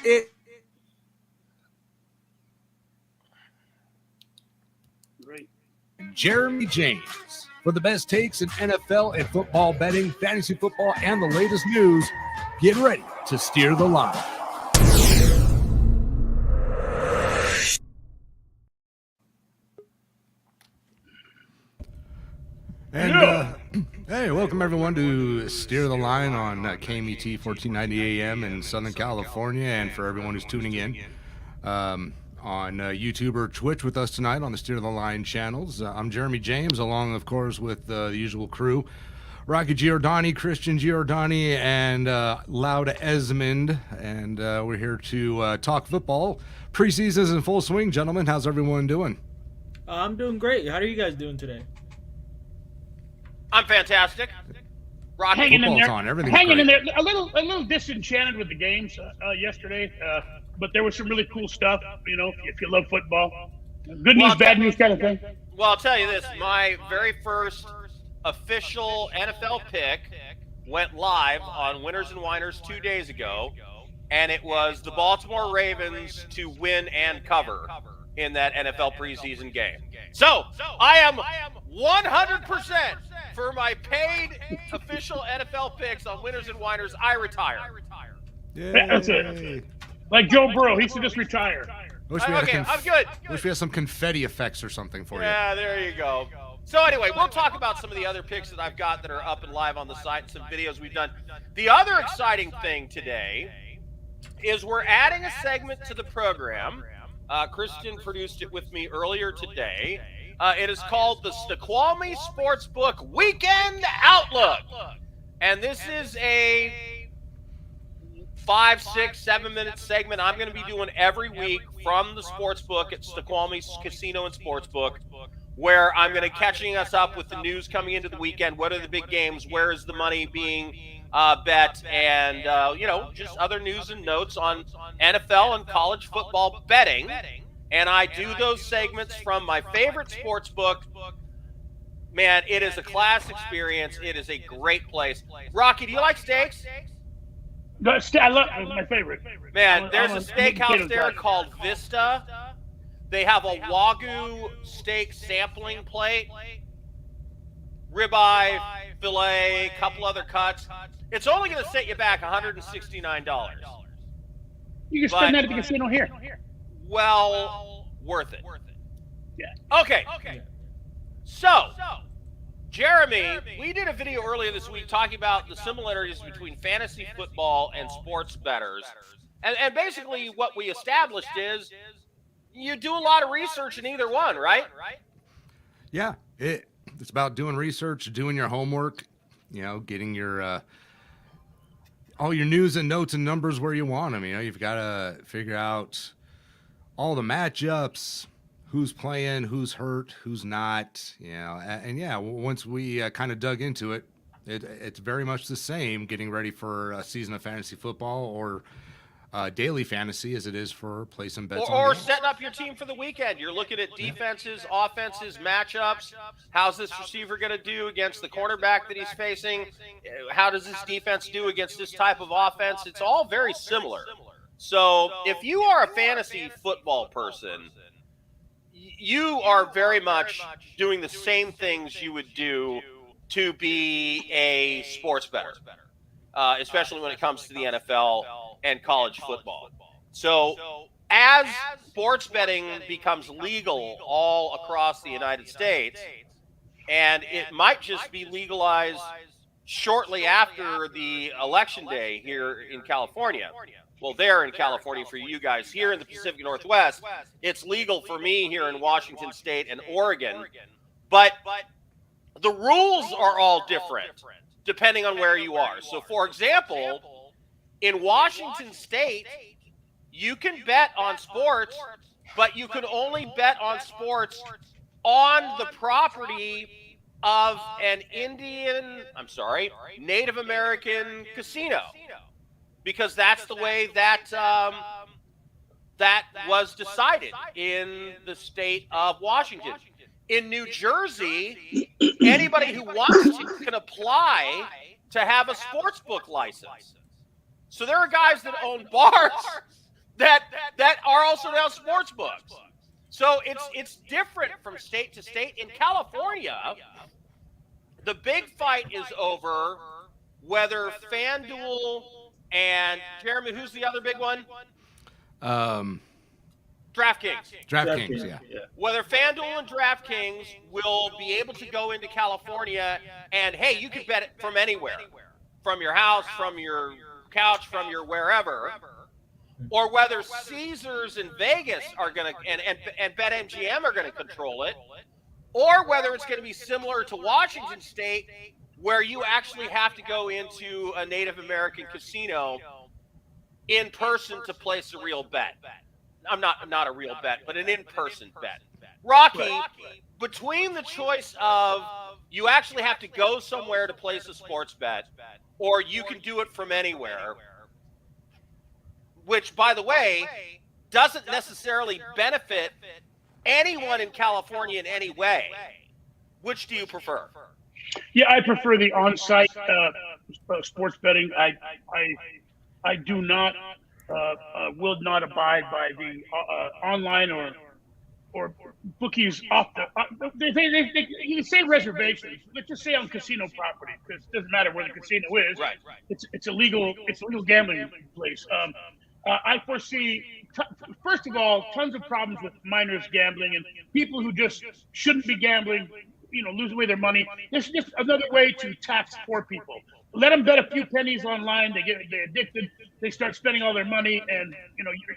It Great. Jeremy James for the best takes in NFL and football betting, fantasy football, and the latest news. Get ready to steer the line. And hey, welcome everyone to Steer the Line on KMET 1490 AM in Southern California, and for everyone who's tuning in on YouTube or Twitch with us tonight on the Steer the Line channels. I'm Jeremy James, along, of course, with the usual crew, Rocky Giordani, Christian Giordani, and Loud Esmond, and we're here to talk football. Preseason is in full swing, gentlemen. How's everyone doing? I'm doing great. How are you guys doing today? I'm fantastic. Rocky Hanging in there. On. Everything's Hanging great. in there. A little disenchanted with the games yesterday, but there was some really cool stuff. You know, if you love football, good news, bad news kind of thing. Well, I'll tell you this. My very first official NFL pick went live on Winners and Winers 2 days ago, and it was the Baltimore Ravens to win and cover in that NFL preseason game. So I am 100% for my paid official NFL picks on Winners and Winers. I retire. That's it. Like Joe Burrow, he should just retire. Okay, I'm good. Wish we had some confetti effects or something for you. Yeah, there you go. So anyway, we'll talk about some of the other picks that I've got that are up and live on the site and some videos we've done. The other exciting thing today is we're adding a segment to the program. Christian produced it with me earlier today. It is called the Snoqualmie Sportsbook Weekend Outlook. And this is a 5, 6, 7-minute segment I'm going to be doing every week from the Sportsbook at Snoqualmie Casino and Sportsbook, where I'm going to catching us up with the news coming into the weekend. What are the big games? Where is the money being bet? And, just other news and notes on NFL and college football betting. And I do those segments from my favorite sports book. Man, it is a class experience. It is a great place. Rocky, do you like steaks? I love it. My favorite. Man, there's a steakhouse there called Vista. They have a Wagyu steak sampling plate, ribeye, filet, couple other cuts. It's only going to set you back $169. You can spend that at the casino here. Well, worth it. Yeah. Okay. So, Jeremy, we did a video earlier this week talking about the similarities between fantasy football and sports bettors. And basically what we established is you do a lot of research in either one, right? Yeah, it's about doing research, doing your homework, getting your all your news and notes and numbers where you want them. You've got to figure out all the matchups, who's playing, who's hurt, who's not, once we kind of dug into it, it's very much the same getting ready for a season of fantasy football or daily fantasy as it is for placing bets or setting up your team for the weekend. You're looking at defenses, offenses, matchups. How's this receiver going to do against the cornerback that he's facing? How does this defense do against this type of offense? It's all very similar. So if you are a fantasy football person, you are very much doing the same things you would do to be a sports bettor, especially when it comes to the NFL and college football. So as sports betting becomes legal all across the United States, and it might just be legalized shortly after the election day here in California. Well, there in California for you guys. Here in the Pacific Northwest, it's legal for me here in Washington State and Oregon. But the rules are all different depending on where you are. So, for example, in Washington State, you can bet on sports, but you can only bet on sports on the property of an Native American casino. Because that's the way that that was decided in the state of Washington. In New Jersey, anybody who wants to can apply to have a sportsbook license. So there are guys that own bars that are also now sports books. So it's different from state to state. In California, the big fight is over whether FanDuel and Jeremy, who's the other big one? DraftKings. DraftKings, yeah. Whether FanDuel and DraftKings will be able to go into California and, hey, you can bet it from anywhere, from your house, from your couch, from your wherever, or whether Caesars and Vegas are going to, and BetMGM are going to control it, or whether it's going to be similar to Washington State, where you actually have to go into a Native American casino in person to place a real bet. I'm not a real bet, but an in-person bet. Rocky, between the choice of you actually have to go somewhere to place a sports bet, or you can do it from anywhere, which, by the way, doesn't necessarily benefit anyone in California in any way. Which do you prefer? Yeah, I prefer the on-site sports betting. I do not will not abide by the online or bookies off the. You can say reservations. Let's just say on casino property, because it doesn't matter where the casino is. Right. It's a legal gambling place. I foresee, first of all, tons of problems with minors gambling and people who just shouldn't be gambling. Lose away their money. This is just another way to tax poor people. Let them bet a few pennies online. They're addicted. They start spending all their money, and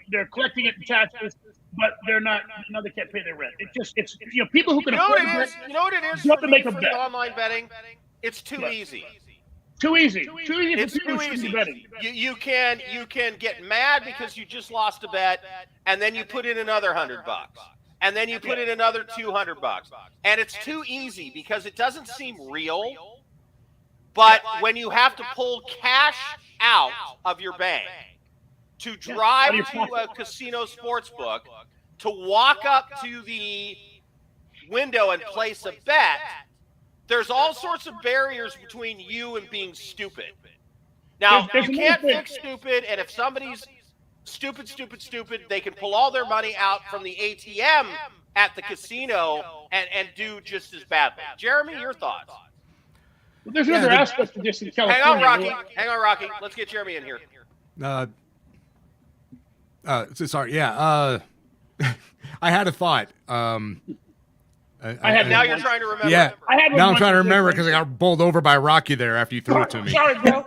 they're collecting it in taxes, but they're not. Now they can't pay their rent. It's people who can afford it. You know what it is You have to make for them the bet. online betting? It's too easy. Too easy. It's too easy. You can get mad because you just lost a bet, and then you put in another $100, and then you put in another $200, and it's too easy because it doesn't seem real. But when you have to pull cash out of your bank to drive to a casino sports book, to walk up to the window and place a bet, there's all sorts of barriers between you and being stupid. Now, you can't fix stupid, and if somebody's stupid, they can pull all their money out from the ATM at the casino and do just as badly. Jeremy, your thoughts? Well, there's another aspect of this in California. Hang on, Rocky. Let's get Jeremy in here. Sorry. Yeah. I had a thought. Now you're trying to remember. Yeah. Now I'm trying to remember because I because got bowled over by Rocky there after you threw it to me. Sorry, bro.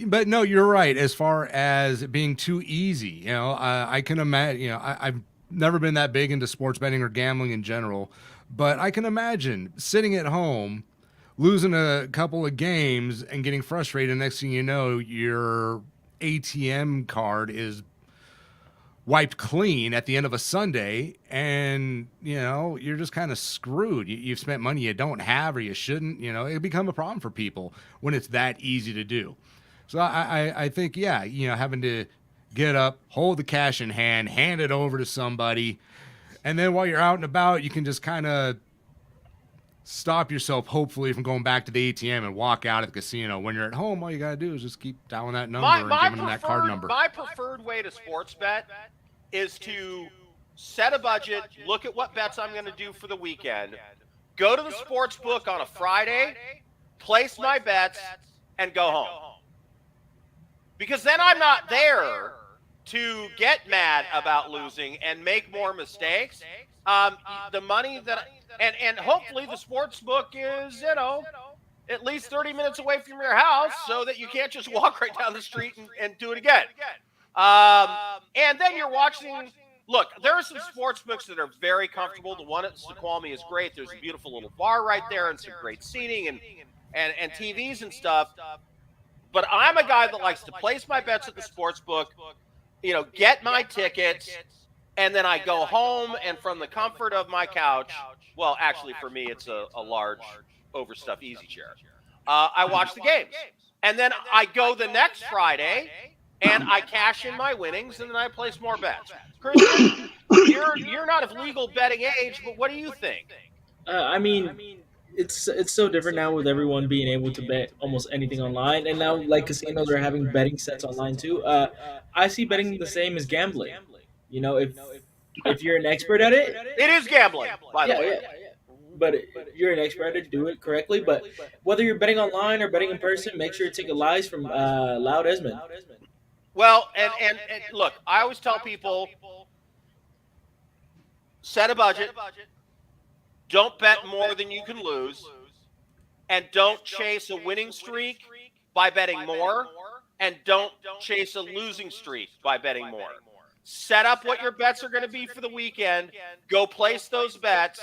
But no, you're right. As far as it being too easy, I can imagine. I've never been that big into sports betting or gambling in general, but I can imagine sitting at home, losing a couple of games, and getting frustrated. Next thing you know, your ATM card is wiped clean at the end of a Sunday, and you're just kind of screwed. You've spent money you don't have or you shouldn't. It become a problem for people when it's that easy to do. So I think having to get up, hold the cash in hand it over to somebody, and then while you're out and about, you can just kind of stop yourself, hopefully, from going back to the ATM and walk out of the casino. When you're at home, all you got to do is just keep dialing that number and giving them that card number. My preferred way to sports bet is to set a budget, look at what bets I'm going to do for the weekend, go to the sports book on a Friday, place my bets, and go home. Because then I'm not there to get mad about losing and make more mistakes. The money that and hopefully the sports book is at least 30 minutes away from your house, so that you can't just walk right down the street and do it again. And then you're watching. Look, there are some sports books that are very comfortable. The one at Snoqualmie is great. There's a beautiful little bar right there and some great seating and TVs and stuff. But I'm a guy that likes to place my bets at the sports book, get my tickets, and then I go home, and from the comfort of my couch, well, actually for me it's a large overstuffed easy chair, I watch the games. And then I go the next Friday and I cash in my winnings, and then I place more bets. Chris, you're not of legal betting age, but what do you think? it's so different now with everyone being able to bet almost anything online, and now like casinos are having betting sets online too. I see betting the same as gambling. You know, if you're an expert at it, It is gambling, by the yeah, way. yeah. But if you're an expert at it, do it correctly. But whether you're betting online or betting in person, make sure to take a lies from Loud Esmond. Well, and look, I always tell people, set a budget, don't bet more than you can lose, and don't chase a winning streak by betting more, and don't chase a losing streak by betting more. Set up what your bets are going to be for the weekend, go place those bets,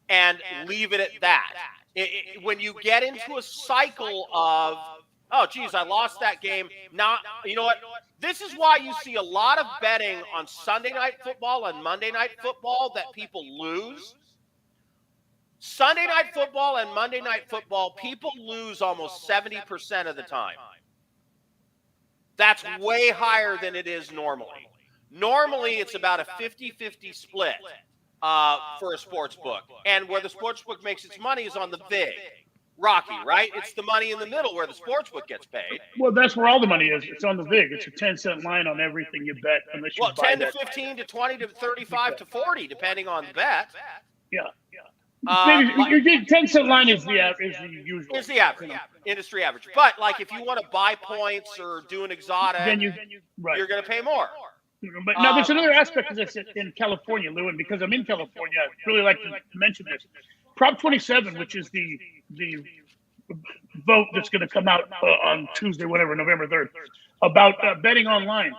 and leave it at that. When you get into a cycle of, oh, geez, I lost that game. Now, you know what? This is why you see a lot of betting on Sunday Night Football and Monday Night Football that people lose. Sunday Night Football and Monday Night Football, people lose almost 70% of the time. That's way higher than it is normally. Normally, it's about a 50-50 split for a sports book. And where the sports book makes its money is on the VIG. Rocky, right? It's the money in the middle where the sports book gets paid. Well, that's where all the money is. It's on the VIG. It's a 10-cent line on everything you bet. Unless you Well, buy 10 to that. 15 to 20 to 35 to 40, depending on the bet. Yeah. Maybe your 10-cent line is the usual. Is the average, industry average. But like if you want to buy points or do an exotic, Then you're going to pay more. But now there's another aspect of this in California, Lou, and because I'm in California, I'd really like to mention this. Prop 27, which is the vote that's going to come out on Tuesday, whatever, November 3rd, about betting online.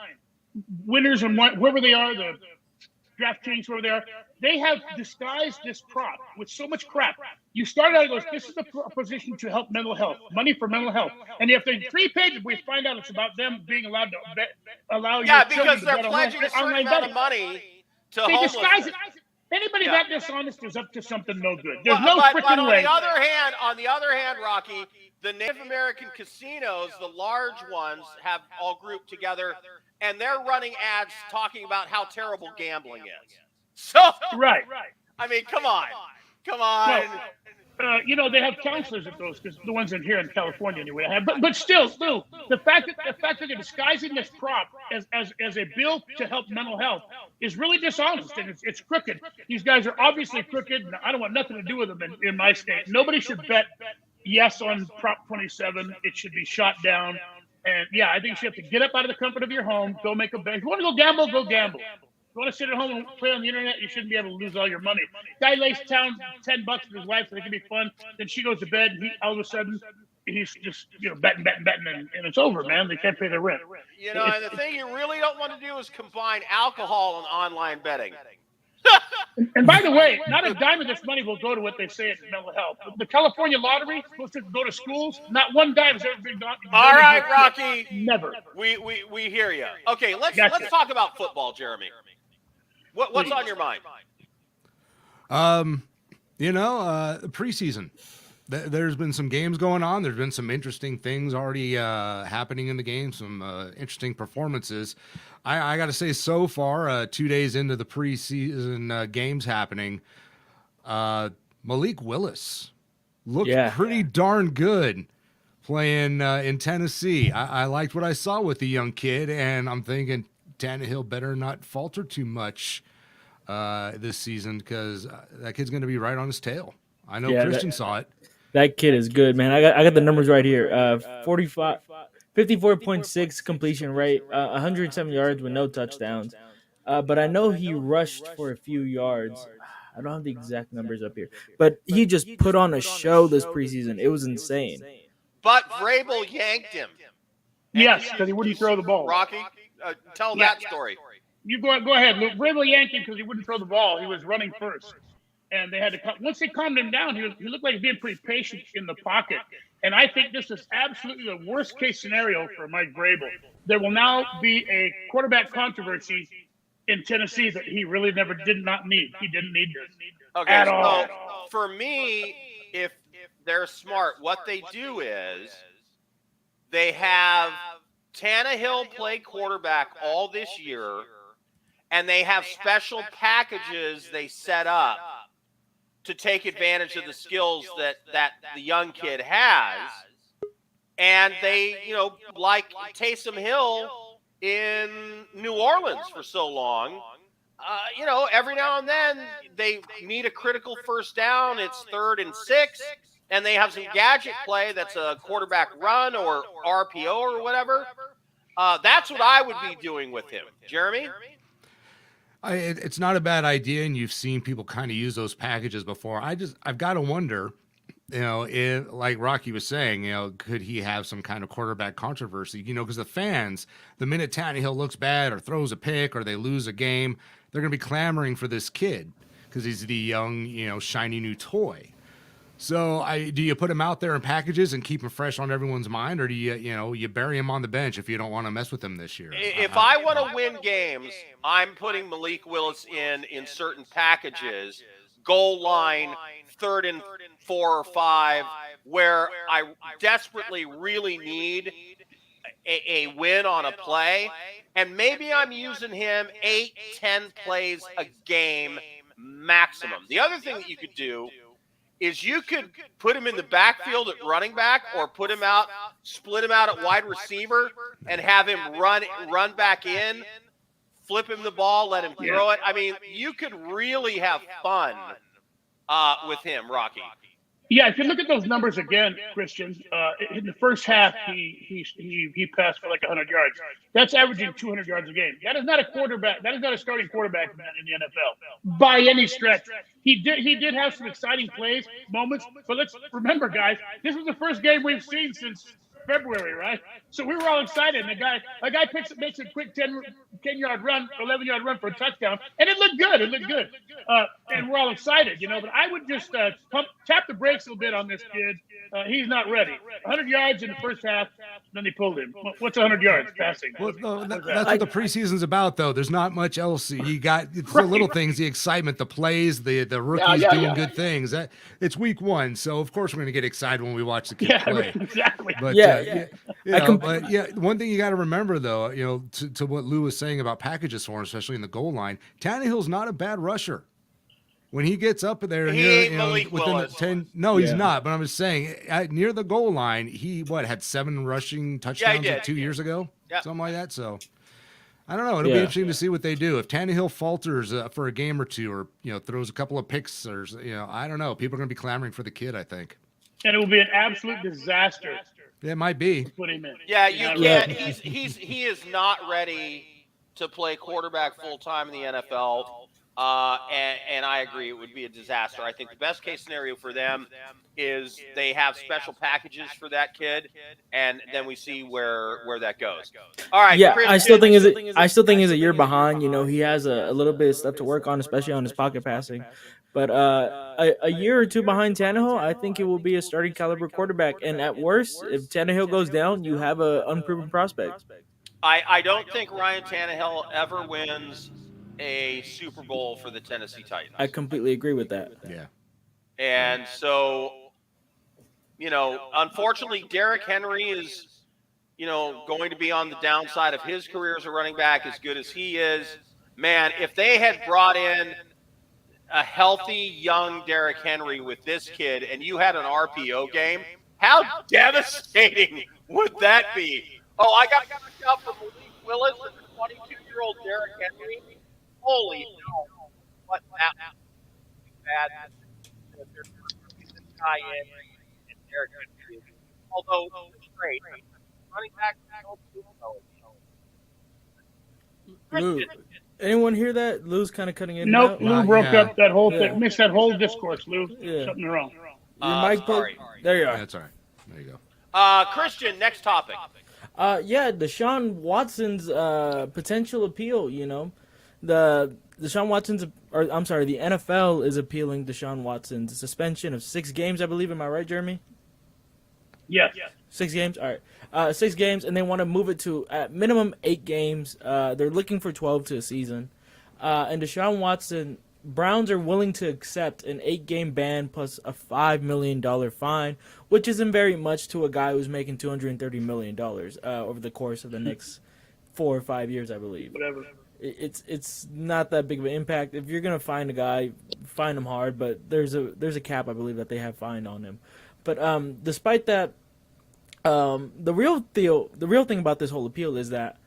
Winners and whoever they are, the DraftKings, whoever they are, they have disguised this prop with so much crap. You start out and goes, this is a proposition to help mental health, money for mental health. And after 3 pages, we find out it's about them being allowed to allow your children because to they're bet pledging a certain online amount betting. of money to They homeless. disguise it. Anybody that dishonest is up to something no good. There's no but freaking on way. the other hand, Rocky, the Native American casinos, the large ones, have all grouped together, and they're running ads talking about how terrible gambling is. So, Right. I mean, come on. No, they have counselors at those, because the ones in here in California anyway have. But still, the fact that they're disguising this prop as a bill to help mental health is really dishonest, and it's crooked. These guys are obviously crooked, and I don't want nothing to do with them in my state. Nobody should bet yes on Prop 27. It should be shot down. And yeah, I think you should have to get up out of the comfort of your home, go make a bet. If you want to go gamble, go gamble. If you want to sit at home and play on the internet, you shouldn't be able to lose all your money. Guy lays down $10 with his wife so it can be fun. Then she goes to bed, and all of a sudden he's just betting, and it's over, man. They can't pay their rent. And the thing you really don't want to do is combine alcohol and online betting. And by the way, not a dime of this money will go to what they say is mental health. The California lottery is supposed to go to schools. Not one dime has ever been gone. All right, Rocky. Never. We hear you. Okay, let's Gotcha. talk about football, Jeremy. What's on your mind? Preseason. There's been some games going on. There's been some interesting things already happening in the game, some interesting performances. I got to say, so far, 2 days into the preseason games happening, Malik Willis looked pretty darn good playing in Tennessee. I liked what I saw with the young kid, and I'm thinking Tannehill better not falter too much this season, because that kid's going to be right on his tail. I know Christian saw it. That kid is good, man. I got the numbers right here. 54.6 completion rate, 107 yards with no touchdowns. But I know he rushed for a few yards. I don't have the exact numbers up here. But he just put on a show this preseason. It was insane. But Vrabel yanked him. Yes, because he wouldn't throw the ball. Rocky, tell that story. You go ahead. Look, Vrabel yanked him because he wouldn't throw the ball. He was running first. And they had to once they calmed him down, he looked like he was being pretty patient in the pocket. And I think this is absolutely the worst case scenario for Mike Vrabel. There will now be a quarterback controversy in Tennessee that he really did not need. He didn't need this at all. For me, if they're smart, what they do is they have Tannehill play quarterback all this year, and they have special packages they set up to take advantage of the skills that the young kid has. And they, like Taysom Hill in New Orleans for so long, every now and then they need a critical first down. It's 3rd and 6, and they have some gadget play that's a quarterback run or RPO or whatever. That's what I would be doing with him. Jeremy? It's not a bad idea, and you've seen people kind of use those packages before. I've got to wonder, like Rocky was saying, could he have some kind of quarterback controversy? Because the fans, the minute Tannehill looks bad or throws a pick or they lose a game, they're going to be clamoring for this kid because he's the young, shiny new toy. So do you put him out there in packages and keep him fresh on everyone's mind, or do you bury him on the bench if you don't want to mess with him this year? If I want to win games, I'm putting Malik Willis in certain packages, goal line, 3rd and 4 or 5, where I desperately really need a win on a play, and maybe I'm using him 8-10 plays a game maximum. The other thing that you could do is you could put him in the backfield at running back, or split him out at wide receiver and have him run back in, flip him the ball, let him throw it. I mean, you could really have fun with him, Rocky. Yeah, if you look at those numbers again, Christian, in the first half, he passed for like 100 yards. That's averaging 200 yards a game. That is not a quarterback. That is not a starting quarterback in the NFL by any stretch. He did have some exciting plays, moments, but let's remember, guys, this was the first game we've seen since February, right? So we were all excited. And a guy makes a quick 10-yard run, 11-yard run for a touchdown, and it looked good. And we're all excited, But I would just tap the brakes a little bit on this kid. He's not ready. 100 yards in the first half, then they pulled him. What's 100 yards passing? Well, no, that's what the preseason's about, though. There's not much else. You got the little things, the excitement, the plays, the rookies doing good things. It's week 1, so of course we're going to get excited when we watch the kid play. Exactly. But one thing you got to remember, though, to what Lou was saying about packages for him, especially in the goal line, Tannehill's not a bad rusher. When he gets up there, within the 10, no, he's not. But I'm just saying, near the goal line, he had 7 rushing touchdowns 2 years ago, something like that. So I don't know. It'll be interesting to see what they do if Tannehill falters for a game or two, or throws a couple of picks, or I don't know. People are going to be clamoring for the kid, I think. And it will be an absolute disaster. It might be. Put him in. Yeah, you can't. He is not ready to play quarterback full time in the NFL. And I agree, it would be a disaster. I think the best case scenario for them is they have special packages for that kid, and then we see where that goes. All right. Yeah, I still think he's a year behind. He has a little bit of stuff to work on, especially on his pocket passing. But a year or two behind Tannehill, I think it will be a starting caliber quarterback. And at worst, if Tannehill goes down, you have an unproven prospect. I don't think Ryan Tannehill ever wins a Super Bowl for the Tennessee Titans. I completely agree with that. Yeah. And so, unfortunately, Derrick Henry is, going to be on the downside of his career as a running back, as good as he is. Man, if they had brought in a healthy young Derrick Henry with this kid and you had an RPO game, how devastating would that be? Oh, I got picked up from Malik Willis and the 22-year-old Derrick Henry. Holy no! What that bad? There's this guy in Derrick Henry. Although it's great, running back don't do so. Lou, anyone hear that? Lou's kind of cutting in. Nope, Lou broke up that whole thing. Missed that whole discourse, Lou. Something wrong. Your mic sorry. There you are. That's all right. There you go. Christian, next topic. Deshaun Watson's potential appeal. The NFL is appealing Deshaun Watson's suspension of 6 games, I believe. Am I right, Jeremy? Yes. 6 games? All right. 6 games, and they want to move it to at minimum 8 games. They're looking for 12 to a season. And Deshaun Watson, Browns are willing to accept an 8-game ban plus a $5 million fine, which isn't very much to a guy who's making $230 million over the course of the next 4 or 5 years, I believe. Whatever. it's not that big of an impact. If you're gonna find a guy, find him hard. But there's a cap, I believe, that they have fined on him. But despite that, the real thing about this whole appeal is that,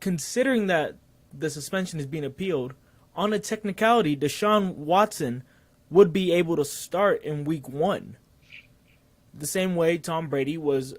considering that the suspension is being appealed, on a technicality, Deshaun Watson would be able to start in week 1. The same way Tom Brady was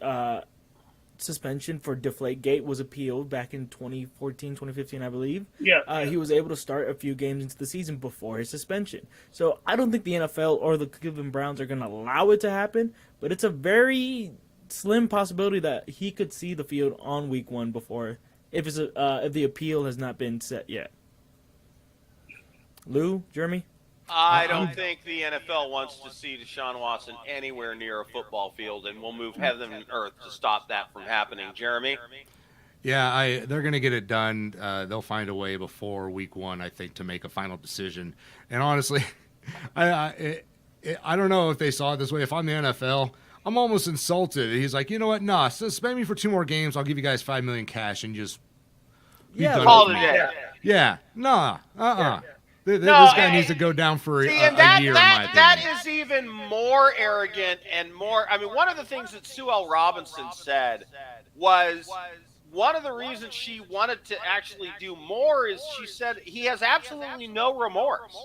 suspension for Deflategate was appealed back in 2014, 2015, I believe. Yeah. He was able to start a few games into the season before his suspension. So I don't think the NFL or the Cleveland Browns are going to allow it to happen, but it's a very slim possibility that he could see the field on week 1 before, if the appeal has not been set yet. Lou, Jeremy? I don't think the NFL wants to see Deshaun Watson anywhere near a football field, and we'll move heaven and earth to stop that from happening. Jeremy? Yeah, they're going to get it done. They'll find a way before week 1, I think, to make a final decision. And honestly, I don't know if they saw it this way. If I'm the NFL, I'm almost insulted. He's like, you know what? Nah, suspend me for 2 more games. I'll give you guys $5 million cash and just call it a day. Yeah, nah, No, This guy needs to go down for a year, in my opinion. That is even more arrogant and more. I mean, one of the things that Sue L. Robinson said was one of the reasons she wanted to actually do more is she said he has absolutely no remorse.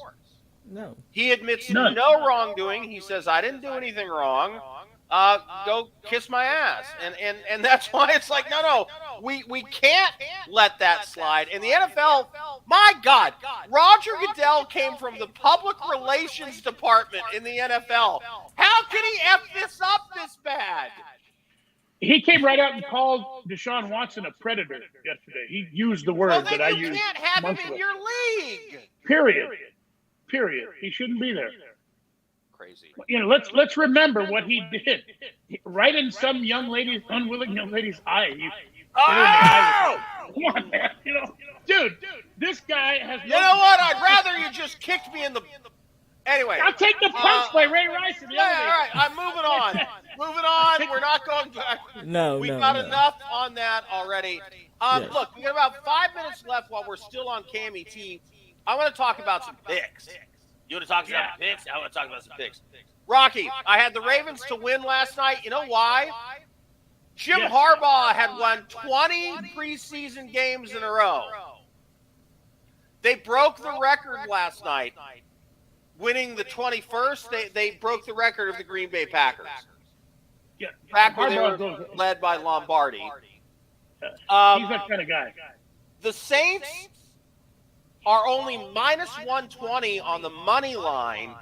No. He admits no wrongdoing. He says, I didn't do anything wrong. Go kiss my ass. And that's why it's like, no, we can't let that slide. And the NFL, my God, Roger Goodell came from the public relations department in the NFL. How could he F this up this bad? He came right out and called Deshaun Watson a predator yesterday. He used the word that I used. You can't have him months in ago. your league. Period. He shouldn't be there. Crazy. You know, let's remember what he did. Right in some unwilling young lady's eye. Come on, man. You know, dude, this guy has. You know what? I'd rather you just kicked me in the. Anyway, I'll take the punch by Ray Rice in the all right. I'm moving on. We're not going back. We got enough on that already. Yes. Look, we got about 5 minutes left while we're still on Cammy T. I want to talk about some picks. You want to talk about picks? I want to talk about some picks. Rocky, I had the Ravens to win last night. You know why? Jim Harbaugh had won 20 preseason games in a row. They broke the record last night, winning the 21st. They broke the record of the Green Bay Packers. Yeah, back when they were led by Lombardi. He's that kind of guy. The Saints are only minus 120 on the money line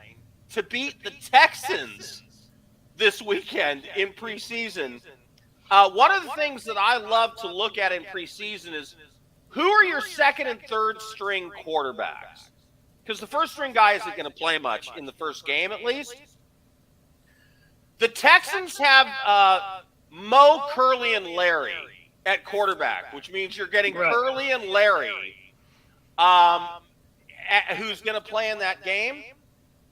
to beat the Texans this weekend in preseason. One of the things that I love to look at in preseason is who are your second and third string quarterbacks? Because the first string guy isn't going to play much in the first game, at least. The Texans have Mo, Curley, and Larry at quarterback, which means you're getting Curley and Larry, who's going to play in that game.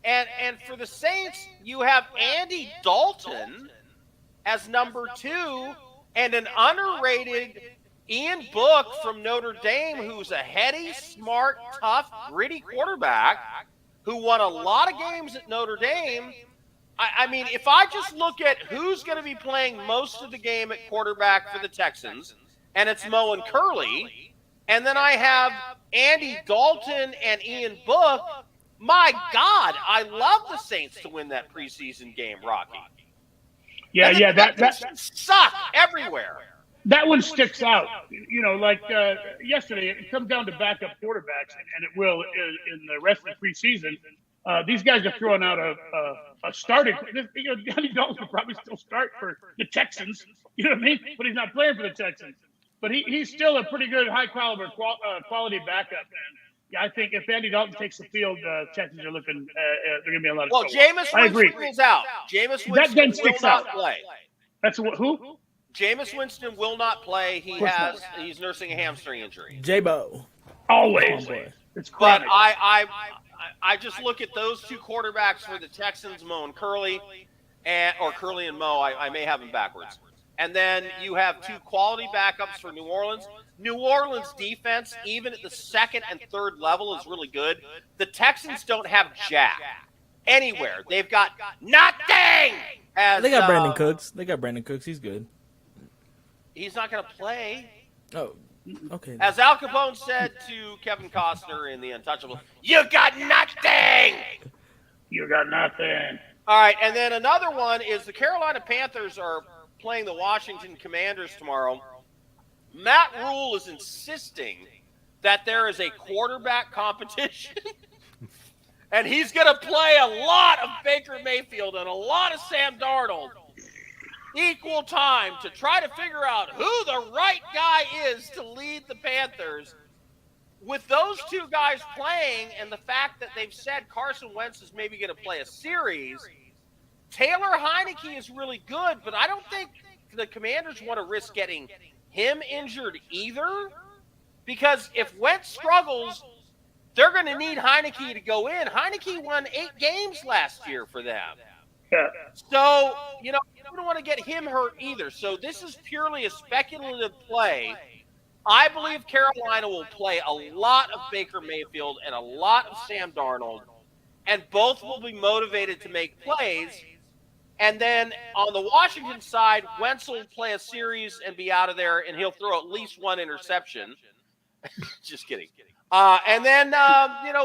And for the Saints, you have Andy Dalton as number 2 and an underrated Ian Book from Notre Dame, who's a heady, smart, tough, gritty quarterback who won a lot of games at Notre Dame. I mean, if I just look at who's going to be playing most of the game at quarterback for the Texans, and it's Mo and Curley, and then I have Andy Dalton and Ian Book, my God, I love the Saints to win that preseason game, Rocky. Yeah, that suck everywhere. That one sticks out. You know, like yesterday, it comes down to backup quarterbacks, and it will in the rest of the preseason. These guys are throwing out a starting. You know, Andy Dalton will probably still start for the Texans. You know what I mean? But he's not playing for the Texans. But he's still a pretty good, high caliber, quality backup. And yeah, I think if Andy Dalton takes the field, Texans are looking. They're going to be a lot of trouble. Jameis Winston is out. Jameis Winston will not play. That's who? Jameis Winston will not play. He's nursing a hamstring injury. J-Bo. Always. It's chronic. But I just look at those two quarterbacks for the Texans, Mo and Curley, or Curley and Mo. I may have them backwards. And then you have two quality backups for New Orleans. New Orleans defense, even at the second and third level, is really good. The Texans don't have jack anywhere. They've got nothing. They got Brandon Cooks. He's good. He's not going to play. Oh, okay. As Al Capone said to Kevin Costner in The Untouchable, you got nothing. You got nothing. All right, and then another one is the Carolina Panthers are playing the Washington Commanders tomorrow. Matt Rule is insisting that there is a quarterback competition, and he's going to play a lot of Baker Mayfield and a lot of Sam Darnold equal time to try to figure out who the right guy is to lead the Panthers. With those two guys playing and the fact that they've said Carson Wentz is maybe going to play a series, Taylor Heineke is really good, but I don't think the Commanders want to risk getting him injured either, because if Wentz struggles, they're going to need Heineke to go in. Heineke won 8 games last year for them. Yeah. So, you don't want to get him hurt either. So this is purely a speculative play. I believe Carolina will play a lot of Baker Mayfield and a lot of Sam Darnold, and both will be motivated to make plays. And then on the Washington side, Wentz will play a series and be out of there, and he'll throw at least one interception. Just kidding. And then,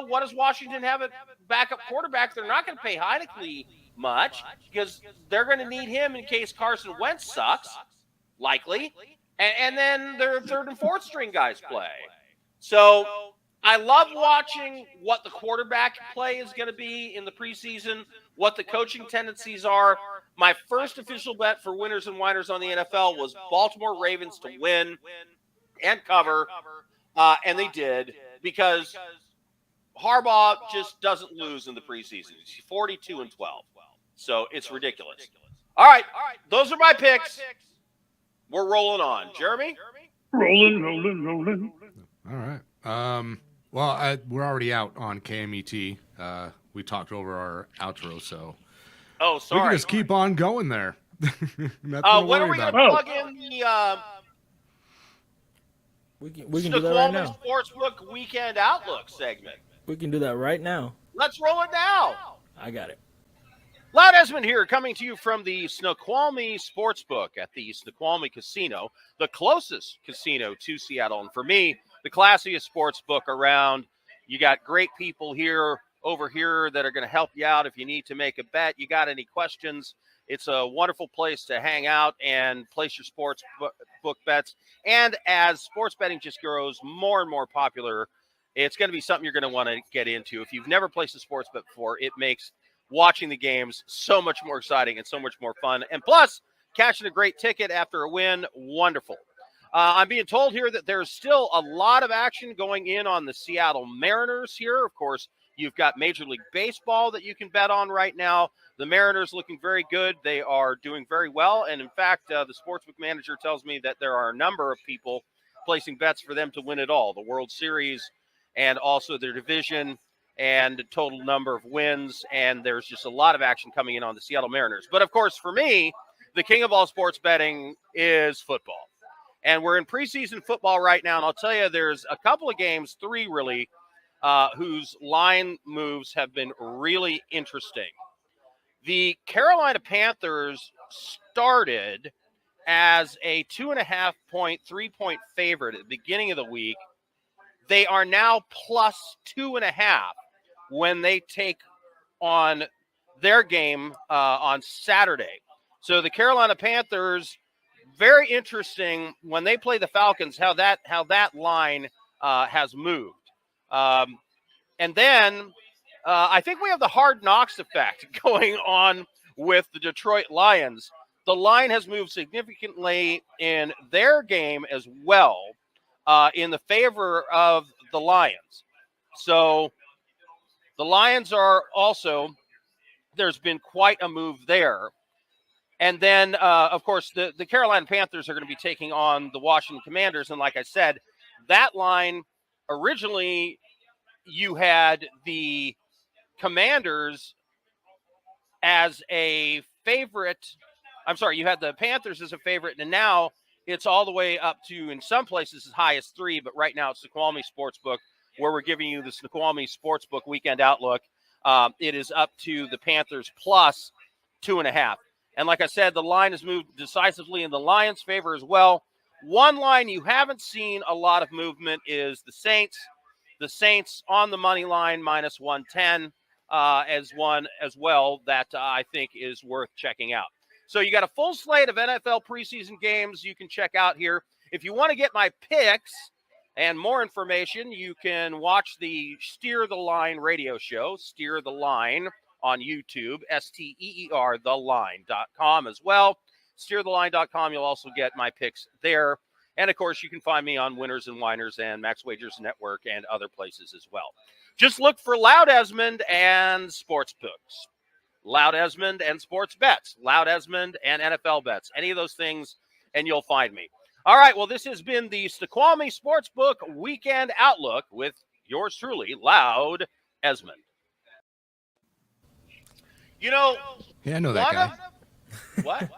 what does Washington have at backup quarterback? They're not going to pay Heineke much because they're going to need him in case Carson Wentz sucks, likely. And then their third and fourth string guys play. So I love watching what the quarterback play is going to be in the preseason, what the coaching tendencies are. My first official bet for winners and whiners on the NFL was Baltimore Ravens to win and cover, and they did, because Harbaugh just doesn't lose in the preseason. He's 42-12, so it's ridiculous. All right, those are my picks. We're rolling on. Jeremy? Rolling. All right. Well, we're already out on KMET. We talked over our outro, so Oh, sorry. we can just keep on going there. When are we going to plug in the we can do that right now. Sportsbook Weekend Outlook segment? We can do that right now. Let's roll it now. I got it. Loud Esmond here, coming to you from the Snoqualmie Sportsbook at the Snoqualmie Casino, the closest casino to Seattle. And for me, the classiest sportsbook around. You got great people over here that are going to help you out if you need to make a bet. You got any questions? It's a wonderful place to hang out and place your sports book bets. And as sports betting just grows more and more popular, it's going to be something you're going to want to get into. If you've never placed a sports bet before, it makes watching the games so much more exciting and so much more fun. And plus, catching a great ticket after a win, wonderful. I'm being told here that there's still a lot of action going in on the Seattle Mariners here. Of course, you've got Major League Baseball that you can bet on right now. The Mariners looking very good. They are doing very well. And in fact, the sportsbook manager tells me that there are a number of people placing bets for them to win it all, the World Series and also their division and the total number of wins. And there's just a lot of action coming in on the Seattle Mariners. But of course, for me, the king of all sports betting is football. And we're in preseason football right now. And I'll tell you, there's a couple of games, 3 really, whose line moves have been really interesting. The Carolina Panthers started as a 2.5-point, 3-point favorite at the beginning of the week. They are now plus 2.5 when they take on their game on Saturday. So the Carolina Panthers, very interesting when they play the Falcons, how that line has moved. And then I think we have the Hard Knocks effect going on with the Detroit Lions. The line has moved significantly in their game as well, in the favor of the Lions. So the Lions are also, there's been quite a move there. And then, of course, the Carolina Panthers are going to be taking on the Washington Commanders. And like I said, that line, originally you had the Commanders as a favorite. I'm sorry, you had the Panthers as a favorite, and now it's all the way up to, in some places, as high as 3, but right now it's Snoqualmie Sportsbook, where we're giving you the Snoqualmie Sportsbook weekend outlook. It is up to the Panthers plus 2.5. And like I said, the line has moved decisively in the Lions' favor as well. One line you haven't seen a lot of movement is the Saints. The Saints on the money line minus 110 as one as well that I think is worth checking out. So you got a full slate of NFL preseason games you can check out here. If you want to get my picks and more information, you can watch the Steer the Line radio show, Steer the Line, on YouTube, STEER, theline.com as well. SteerTheLine.com, you'll also get my picks there. And, of course, you can find me on Winners and Winers and Max Wagers Network and other places as well. Just look for Loud Esmond and Sportsbooks. Loud Esmond and Sports Bets. Loud Esmond and NFL Bets. Any of those things, and you'll find me. All right, well, this has been the Snoqualmie Sportsbook Weekend Outlook with yours truly, Loud Esmond. You know, Yeah, I know that guy. What?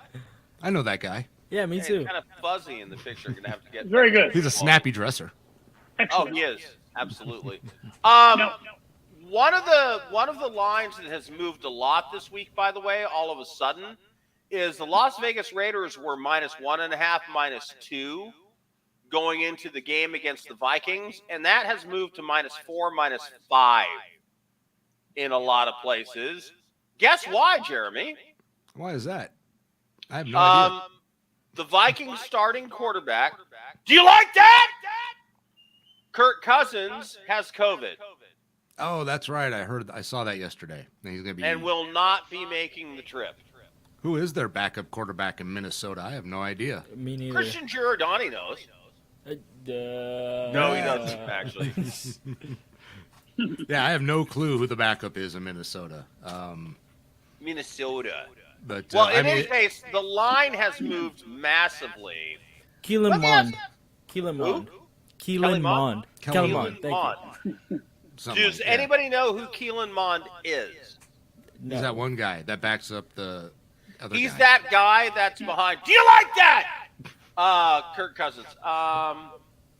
I know that guy. Yeah, me too. Kind of fuzzy in the picture. Going to have to get Very good. He's a snappy dresser. Oh, Excellent. he is. Absolutely. No. One of the lines that has moved a lot this week, by the way, all of a sudden, is the Las Vegas Raiders were minus 1.5, minus 2 going into the game against the Vikings, and that has moved to minus 4, minus 5 in a lot of places. Guess why, Jeremy? Why is that? I have no idea. The Vikings starting quarterback. Do you like that? Kirk Cousins has COVID Oh, that's right. I saw that yesterday. He's gonna be. and will not be making the trip. Who is their backup quarterback in Minnesota? I have no idea. Me neither. Christian Giordani knows. No, he doesn't, actually. Yeah, I have no clue who the backup is in Minnesota. Minnesota. But Well, I in mean, any case, the line has moved massively. Keelan Let me ask- Mond. Keelan Mond. Kelly Keelan Mond? Mond. Kelly Kelly Mond. Mond. Thank you. something Does like that. anybody know who Keelan Mond is? No. He's that one guy that backs up the other He's guy. that guy that's behind. Do you like that? Kirk Cousins.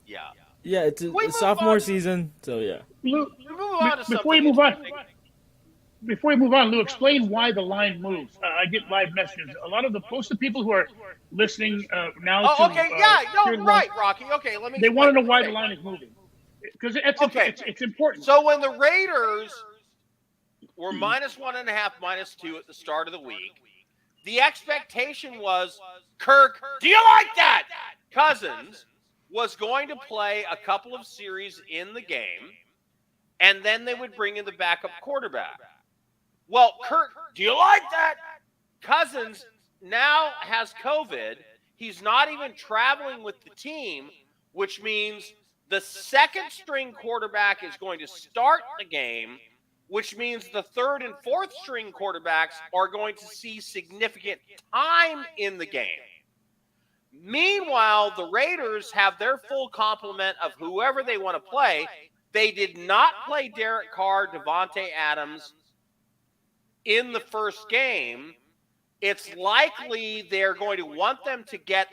Yeah. Yeah, it's We a move sophomore on. season, so yeah. Lou, We move on to before you something move on, interesting. Lou, explain why the line moves. I get live messages. A lot of most of the people who are listening now. Oh, okay. Yeah. No, Steer the right, Line, Rocky. Okay, let me. They want to know explain. why Okay. the line is moving because it's important. So when the Raiders were minus 1.5, minus 2 at the start of the week, the expectation was Kirk. Do you like that? Cousins was going to play a couple of series in the game, and then they would bring in the backup quarterback. Well, Kirk, do you like that? Cousins now has COVID. He's not even traveling with the team, which means the second string quarterback is going to start the game, which means the third and fourth string quarterbacks are going to see significant time in the game. Meanwhile, the Raiders have their full complement of whoever they want to play. They did not play Derek Carr, Devontae Adams in the first game. It's likely they're going to want them to get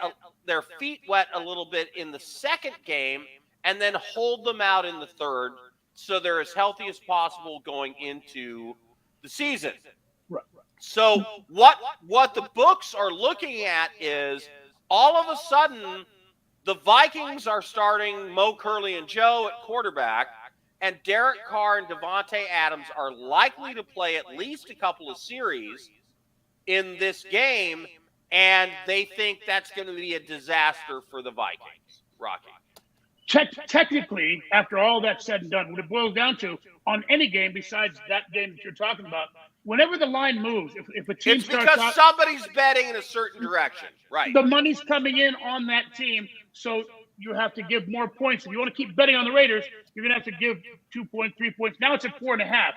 their feet wet a little bit in the second game and then hold them out in the third so they're as healthy as possible going into the season. Right. So what the books are looking at is all of a sudden the Vikings are starting Mo Curley and Joe at quarterback, and Derek Carr and Devontae Adams are likely to play at least a couple of series in this game, and they think that's going to be a disaster for the Vikings. Rocky. Technically, after all that's said and done, what it boils down to on any game besides that game that you're talking about, whenever the line moves, if a team It's starts because out, somebody's betting in a certain direction. Right. the money's coming in on that team, so you have to give more points. If you want to keep betting on the Raiders, you're going to have to give 2 points, 3 points. Now it's at 4.5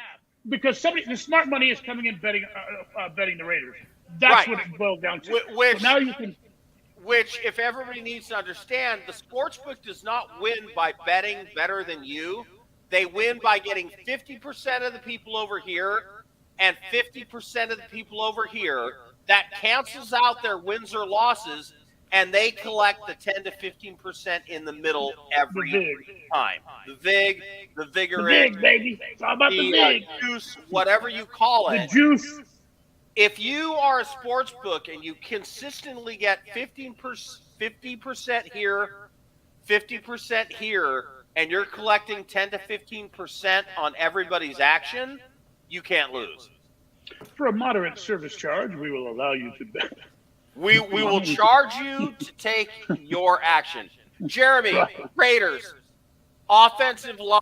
because the smart money is coming in betting the Raiders. That's Right. what it boils down to. Which, So now you can. which, if everybody needs to understand, the sportsbook does not win by betting better than you. They win by getting 50% of the people over here and 50% of the people over here. That cancels out their wins or losses, and they collect the 10 to 15% in the middle every time. The VIG, the Vigorous, VIG, baby. It's all about the VIG. Juice, whatever you call it. The juice. If you are a sports book and you consistently get 50% here, 50% here, and you're collecting 10 to 15% on everybody's action, you can't lose. For a moderate service charge, we will allow you to bet. We will charge you to take your action. Jeremy, Raiders, offensive line.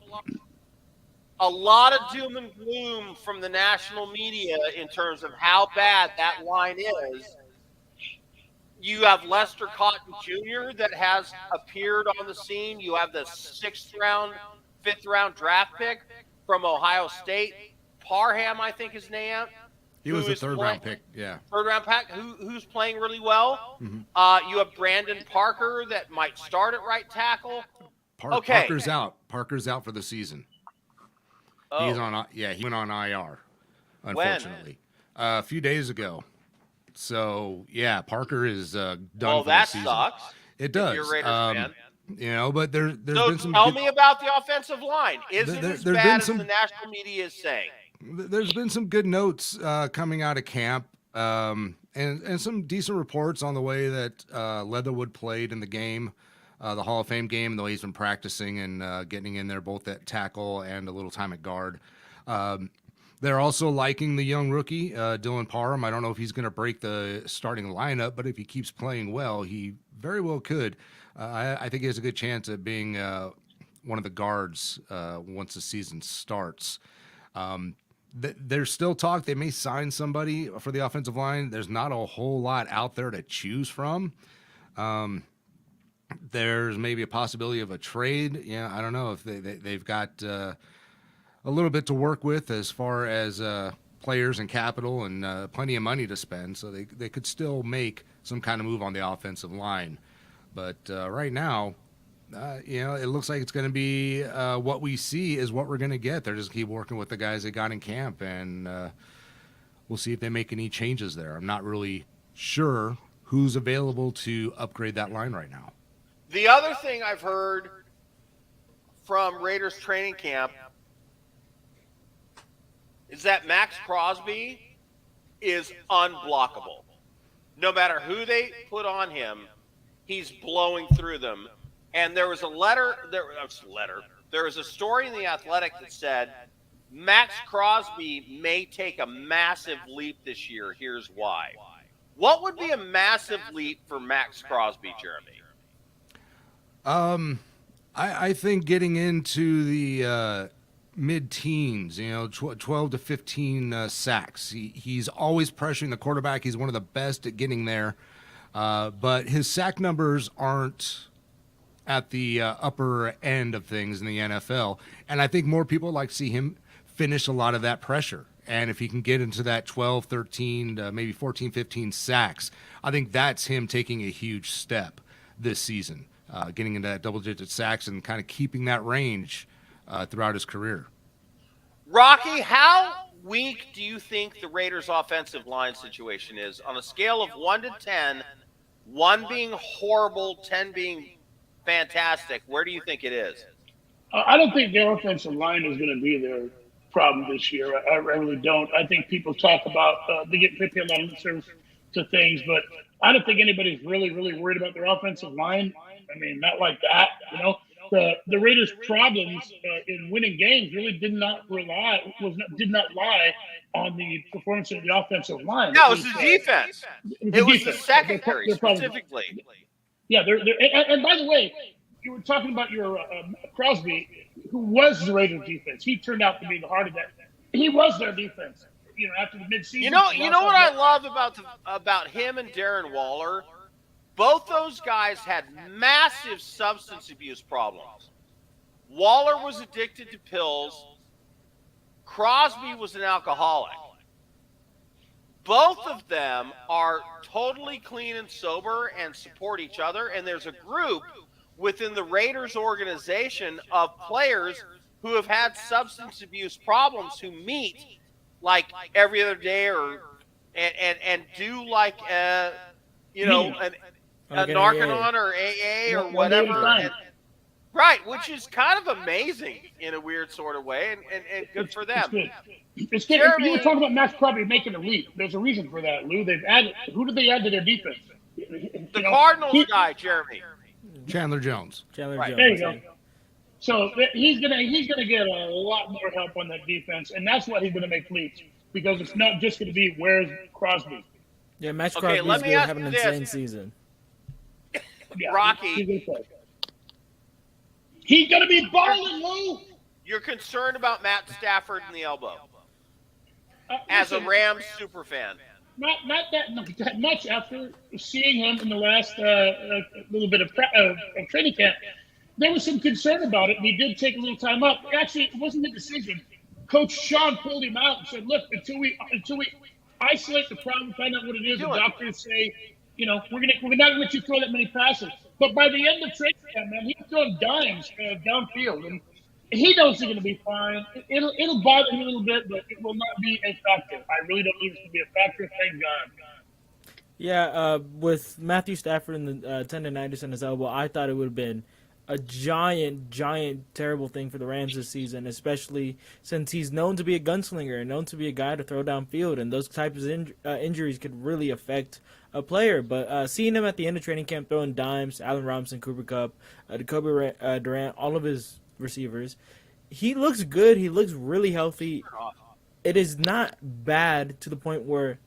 A lot of doom and gloom from the national media in terms of how bad that line is. You have Lester Cotton Jr. that has appeared on the scene. You have the 6th round, 5th round draft pick from Ohio State. Parham, I think his name. He was a third-round pick, yeah. Third-round pick, who's playing really well. Mm-hmm. You have Brandon Parker that might start at right tackle. Parker's out. Parker's out for the season. Oh. He's on. Yeah, he went on IR, unfortunately, a few days ago. So yeah, Parker is done for the season. Sucks. It does. If you're a Raiders fan. You know, but there's So been some. tell me about the offensive line. Is it as there's bad been as some- the national media is saying? There's been some good notes coming out of camp, and some decent reports on the way that Leatherwood played in the game, the Hall of Fame game, though he's been practicing and getting in there both at tackle and a little time at guard. They're also liking the young rookie, Dylan Parham. I don't know if he's going to break the starting lineup, but if he keeps playing well, he very well could. I think he has a good chance at being one of the guards once the season starts. There's still talk they may sign somebody for the offensive line. There's not a whole lot out there to choose from. There's maybe a possibility of a trade. Yeah, I don't know if they've got a little bit to work with as far as players and capital and plenty of money to spend, so they could still make some kind of move on the offensive line. But right now, it looks like it's going to be what we see is what we're going to get. They're just keep working with the guys they got in camp, and we'll see if they make any changes there. I'm not really sure who's available to upgrade that line right now. The other thing I've heard from Raiders training camp is that Maxx Crosby is unblockable. No matter who they put on him, he's blowing through them. And there was a story in The Athletic that said Maxx Crosby may take a massive leap this year. Here's why. What would be a massive leap for Maxx Crosby, Jeremy? I think getting into the mid-teens, 12 to 15 sacks. He's always pressuring the quarterback. He's one of the best at getting there. But his sack numbers aren't at the upper end of things in the NFL. And I think more people like to see him finish a lot of that pressure. And if he can get into that 12, 13, maybe 14, 15 sacks, I think that's him taking a huge step this season, getting into that double-digit sacks and kind of keeping that range throughout his career. Rocky, how weak do you think the Raiders' offensive line situation is on a scale of 1 to 10, 1 being horrible, 10 being fantastic? Where do you think it is? I don't think their offensive line is going to be their problem this year. I really don't. I think people talk about they pay a lot of service to things, but I don't think anybody's really, really worried about their offensive line. I mean, not like that. The Raiders' problems in winning games really did not lie on the performance of the offensive line. No, it was the defense. It was the secondary specifically. Yeah, and by the way, you were talking about your Crosby, who was the Raiders' defense. He turned out to be the heart of that. He was their defense. After the midseason. You know what I love about him and Darren Waller? Both those guys had massive substance abuse problems. Waller was addicted to pills. Crosby was an alcoholic. Both of them are totally clean and sober and support each other. And there's a group within the Raiders organization of players who have had substance abuse problems who meet like every other day and do like, Narcanon or AA or whatever. Right, which is kind of amazing in a weird sort of way, and good for them. It's good. You were talking about Maxx Crosby making a leap. There's a reason for that, Lou. Who did they add to their defense? The Cardinals guy, Jeremy. Chandler Jones. Chandler Right. Jones. There you go. So he's gonna get a lot more help on that defense, and that's why he's gonna make leaps, because it's not just gonna be where's Crosby. Yeah, Maxx Okay, Crosby's let me going to ask have an you this. insane season. Yeah, Rocky. He's gonna be balling, Lou. You're concerned about Matt Stafford in the elbow as a Rams super fan. Not that much after seeing him in the last little bit of training camp. There was some concern about it, and he did take a little time up. Actually, it wasn't a decision. Coach Sean pulled him out and said, "Look, until we isolate the problem, find out what it is, the doctors say, we're not gonna let you throw that many passes." But by the end of training camp, man, he was throwing dimes downfield, and he knows he's gonna be fine. It'll bother him a little bit, but it will not be a factor. I really don't think it's gonna be a factor. Thank God. Yeah, with Matthew Stafford and the tendonitis in his elbow, I thought it would have been a giant, terrible thing for the Rams this season, especially since he's known to be a gunslinger and known to be a guy to throw downfield, and those types of injuries could really affect a player. But seeing him at the end of training camp throwing dimes, Allen Robinson, Cooper Kupp, Jacoby Durant, all of his receivers, he looks good. He looks really healthy. It is not bad to the point where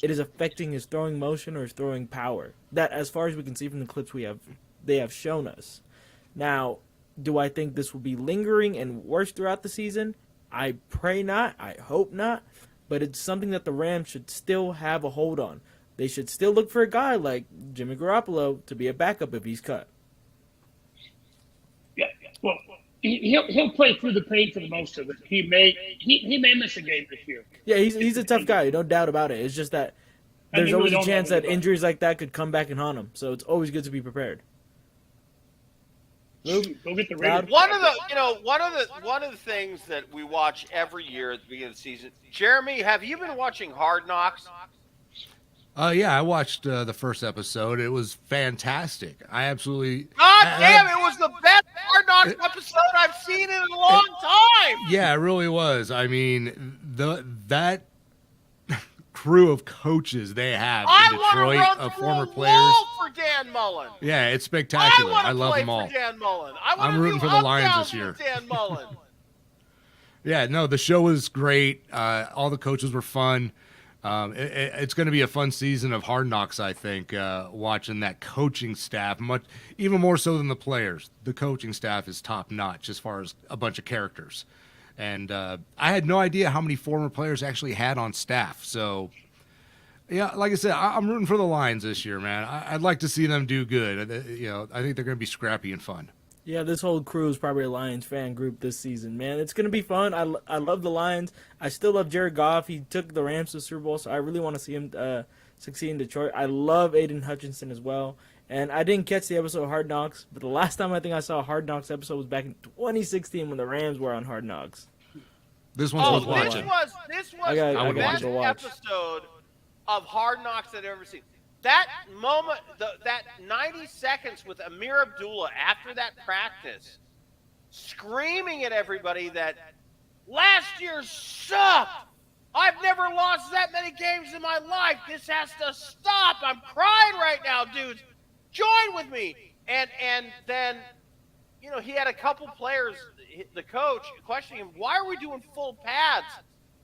it is affecting his throwing motion or his throwing power. That, as far as we can see from the clips they have shown us. Now, do I think this will be lingering and worse throughout the season? I pray not. I hope not. But it's something that the Rams should still have a hold on. They should still look for a guy like Jimmy Garoppolo to be a backup if he's cut. Yeah, well, he'll play through the pain for the most of it. He may miss a game this year. Yeah, he's a tough guy, no doubt about it. It's just that there's always a chance that injuries like that could come back and haunt him. So it's always good to be prepared. Go get the Raiders. One of the things that we watch every year at the beginning of the season. Jeremy, have you been watching Hard Knocks? Yeah, I watched the first episode. It was fantastic. I absolutely. God damn! It was the best Hard Knocks episode I've seen in a long time. Yeah, it really was. I mean, that crew of coaches they have in Detroit of former players. For Dan Mullen. Yeah, it's spectacular. I love them all. For Dan Mullen. I'm rooting for the Lions this year. Dan Mullen. Yeah, no, the show was great. All the coaches were fun. It's going to be a fun season of Hard Knocks, I think, watching that coaching staff, even more so than the players. The coaching staff is top-notch as far as a bunch of characters. And I had no idea how many former players actually had on staff. So, yeah, like I said, I'm rooting for the Lions this year, man. I'd like to see them do good. I think they're going to be scrappy and fun. Yeah, this whole crew is probably a Lions fan group this season, man. It's going to be fun. I love the Lions. I still love Jared Goff. He took the Rams to the Super Bowl, so I really want to see him succeed in Detroit. I love Aiden Hutchinson as well. And I didn't catch the episode of Hard Knocks, but the last time I think I saw a Hard Knocks episode was back in 2016 when the Rams were on Hard Knocks. This one's worth watching. This was the best episode of Hard Knocks I've ever seen. That moment, that 90 seconds with Amir Abdullah after that practice, screaming at everybody that last year sucked. I've never lost that many games in my life. This has to stop. I'm crying right now, dudes. Join with me. And then, he had a couple players, the coach, questioning him, why are we doing full pads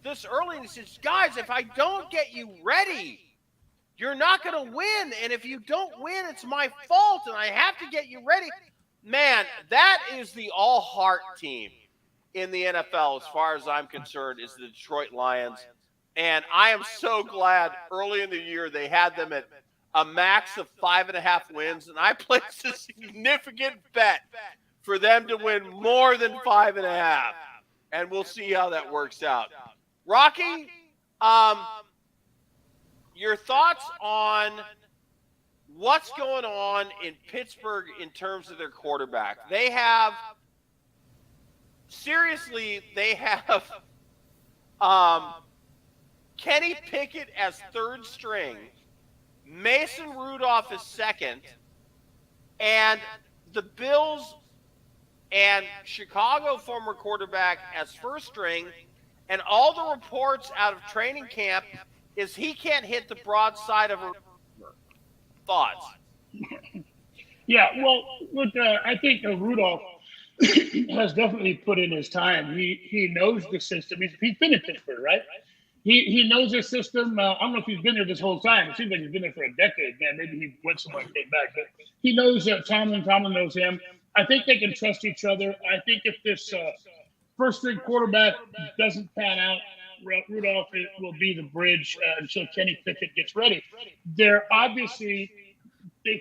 this early? And he says, guys, if I don't get you ready, you're not going to win. And if you don't win, it's my fault, and I have to get you ready. Man, that is the all-heart team in the NFL, as far as I'm concerned, is the Detroit Lions. And I am so glad early in the year they had them at a max of 5.5 wins, and I placed a significant bet for them to win more than 5.5. And we'll see how that works out. Rocky, your thoughts on what's going on in Pittsburgh in terms of their quarterback? They have Kenny Pickett as third string, Mason Rudolph is second, And the Bills and Chicago former quarterback as first string, and all the reports out of training camp is he can't hit the broadside of a thoughts. Yeah, well, look, I think Rudolph has definitely put in his time. He knows the system. He's been in Pittsburgh, right? He knows the system. I don't know if he's been there this whole time. It seems like he's been there for a decade, man. Maybe he went somewhere and came back. But he knows Tomlin. Tomlin knows him. I think they can trust each other. I think if this first-string quarterback doesn't pan out, Rudolph will be the bridge until Kenny Pickett gets ready. They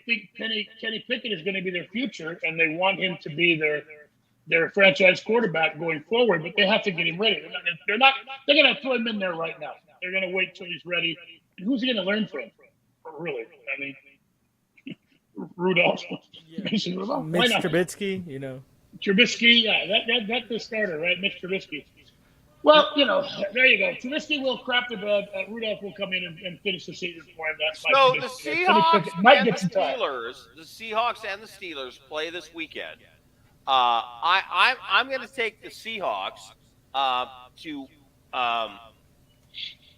think Kenny Pickett is going to be their future, and they want him to be their franchise quarterback going forward. But they have to get him ready. They're going to throw him in there right now. They're going to wait till he's ready. And who's he going to learn from? Really? I mean, Rudolph. Yeah. Mason Rudolph. Mitch Trubisky, Trubisky, yeah, that's the starter, right? Mitch Trubisky. Well, there you go. Trubisky will crap the bed. Rudolph will come in and finish the season for him. So the Seahawks and the Steelers play this weekend. I'm going to take the Seahawks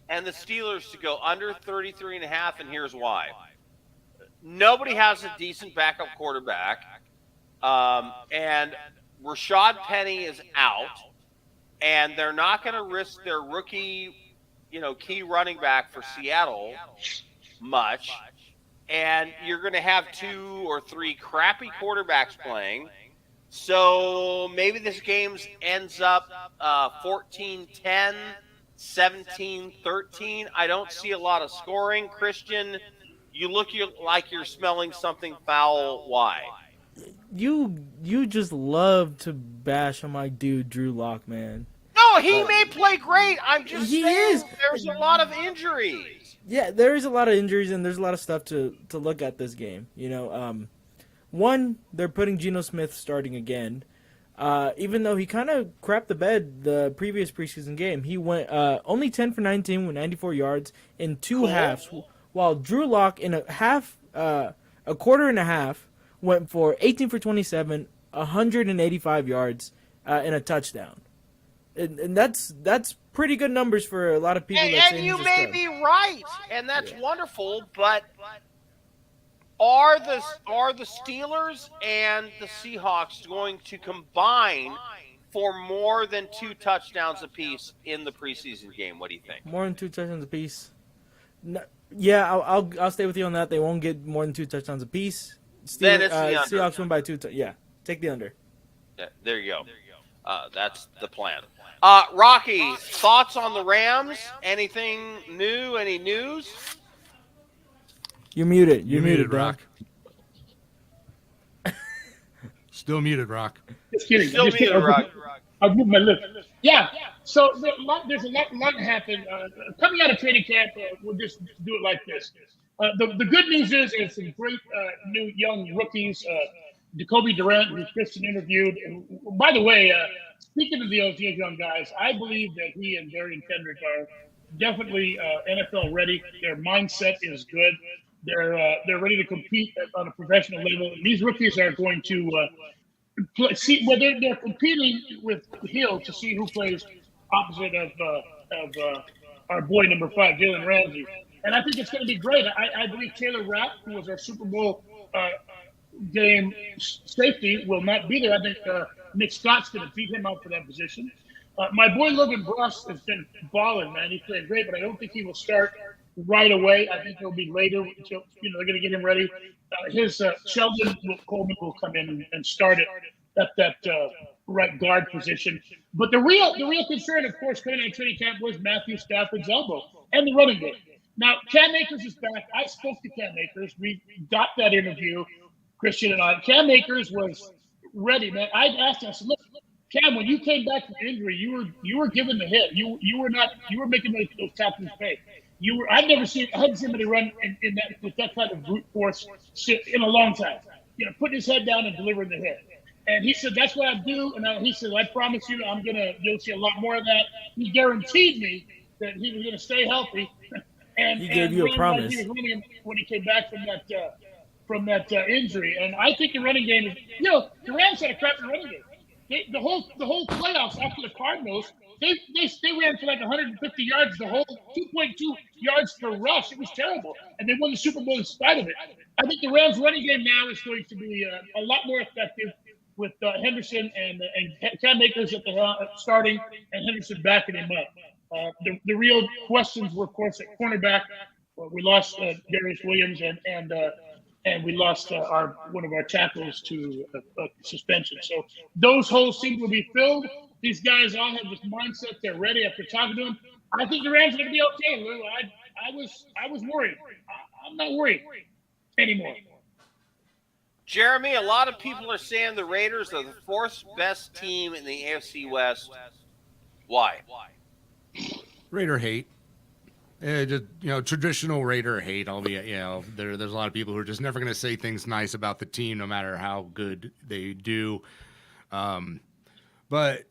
and the Steelers to go under 33.5, and here's why. Nobody has a decent backup quarterback, and Rashad Penny is out, and they're not going to risk their rookie, key running back for Seattle much, and you're going to have 2 or 3 crappy quarterbacks playing. So maybe this game ends up 14-10, 17-13. I don't see a lot of scoring. Christian, you look like you're smelling something foul. Why? You just love to bash on my dude Drew Lock, man. No, he may play great. I'm just He saying is. There's a lot of injuries. Yeah, there is a lot of injuries and there's a lot of stuff to look at this game. One, they're putting Geno Smith starting again. Even though he kind of crapped the bed the previous preseason game, he went only 10 for 19 with 94 yards in 2 halves, while Drew Lock in a quarter and a half went for 18 for 27, 185 yards and a touchdown. And that's pretty good numbers for a lot of people. And you may be right, and that's wonderful, but are the Steelers and the Seahawks going to combine for more than 2 touchdowns apiece in the preseason game? What do you think? More than 2 touchdowns apiece? No, yeah, I'll stay with you on that. They won't get more than 2 touchdowns apiece. Then it's the under. Seahawks win by 2. Yeah, take the under. Yeah, there you go. That's the plan. Rocky, thoughts on the Rams? Anything new? Any news? You're muted. You're muted, Rock. Still muted, Rock. Just kidding. Still muted, Rock. I'll move my lips. Yeah. So there's a lot happened. Coming out of training camp, we'll just do it like this. The good news is some great new young rookies. Jacoby Durant, who Christian interviewed. And by the way, speaking of those young guys, I believe that he and Darian Kendrick are definitely NFL ready. Their mindset is good. They're ready to compete on a professional level. And these rookies are going to see whether they're competing with Hill to see who plays opposite of our boy number 5, Jalen Ramsey. And I think it's going to be great. I believe Taylor Rapp, who was our Super Bowl game safety, will not be there. I think Nick Scott's going to beat him out for that position. My boy Logan Bruss has been balling, man. He's playing great, but I don't think he will start right away. I think he'll be later. Until, they're going to get him ready. Sheldon Coleman will come in and start it at that right guard position. But the real concern, of course, coming out of training camp was Matthew Stafford's elbow and the running game. Now, Cam Akers is back. I spoke to Cam Akers. We got that interview, Christian and I. Cam Akers was ready, man. I asked him, I said, look, Cam, when you came back from injury, you were given the hit. You were making those tackles pay. I hadn't seen anybody run in that with that kind of brute force in a long time. Putting his head down and delivering the hit. And he said, that's what I do. And he said, I promise you, you'll see a lot more of that. He guaranteed me that he was going to stay healthy. And he gave you a promise. He was running when he came back from from that injury. And I think the running game is, the Rams had a crappy running game. The whole playoffs after the Cardinals, they ran for like 150 yards, the whole 2.2 yards per rush. It was terrible, and they won the Super Bowl in spite of it. I think the Rams' running game now is going to be a lot more effective with Henderson and Cam Akers at the starting, and Henderson backing him up. The real questions were, of course, at cornerback. We lost Darius Williams, and we lost one of our tackles to suspension. So those holes seem to be filled. These guys all have this mindset; they're ready. After talking to them, I think the Rams are going to be okay. Lou. I was worried. I'm not worried anymore. Jeremy, a lot of people are saying the Raiders are the fourth best team in the AFC West. Why? Raider hate. Just, traditional Raider hate. Albeit, there's a lot of people who are just never going to say things nice about the team, no matter how good they do. But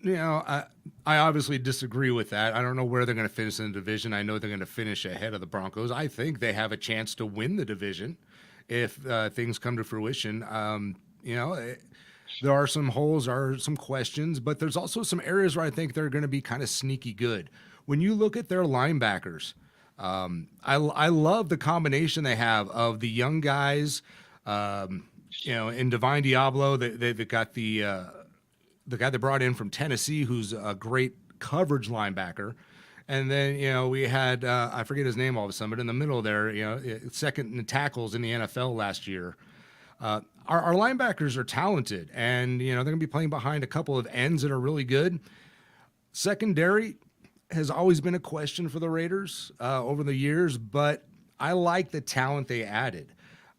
I obviously disagree with that. I don't know where they're going to finish in the division. I know they're going to finish ahead of the Broncos. I think they have a chance to win the division if things come to fruition. There are some holes, are some questions, but there's also some areas where I think they're going to be kind of sneaky good. When you look at their linebackers, I love the combination they have of the young guys, in Divine Diablo. They've got the guy they brought in from Tennessee, who's a great coverage linebacker. And then, we had, I forget his name all of a sudden, but in the middle there, second in tackles in the NFL last year. Our linebackers are talented, and, they're going to be playing behind a couple of ends that are really good. Secondary has always been a question for the Raiders over the years, but I like the talent they added.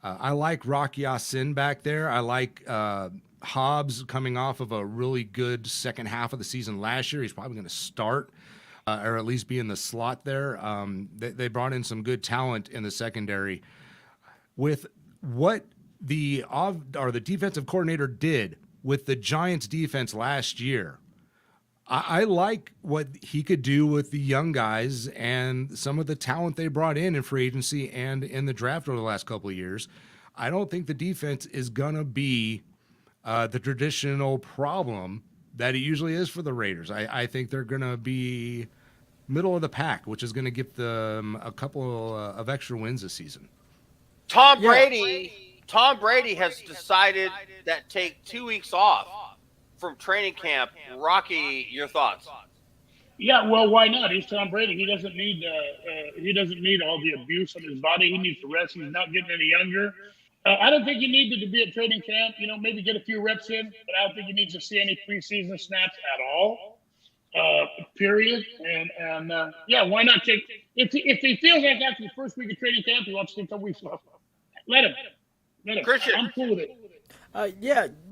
I like Rock Ya-Sin back there. I like Hobbs coming off of a really good second half of the season last year. He's probably going to start. Or at least be in the slot there. They brought in some good talent in the secondary. With what the defensive coordinator did with the Giants defense last year, I like what he could do with the young guys and some of the talent they brought in free agency and in the draft over the last couple of years. I don't think the defense is going to be the traditional problem that it usually is for the Raiders. I think they're going to be middle of the pack, which is going to give them a couple of extra wins this season. Tom Brady has decided that take 2 weeks off from training camp. Rocky, your thoughts? Yeah, well, why not? He's Tom Brady. He doesn't need all the abuse on his body. He needs to rest. He's not getting any younger. I don't think he needed to be at training camp. Maybe get a few reps in, but I don't think he needs to see any preseason snaps at all. Period. And why not take? If he feels like after the first week of training camp he wants to take a week off, let him. Christian, I'm cool with it.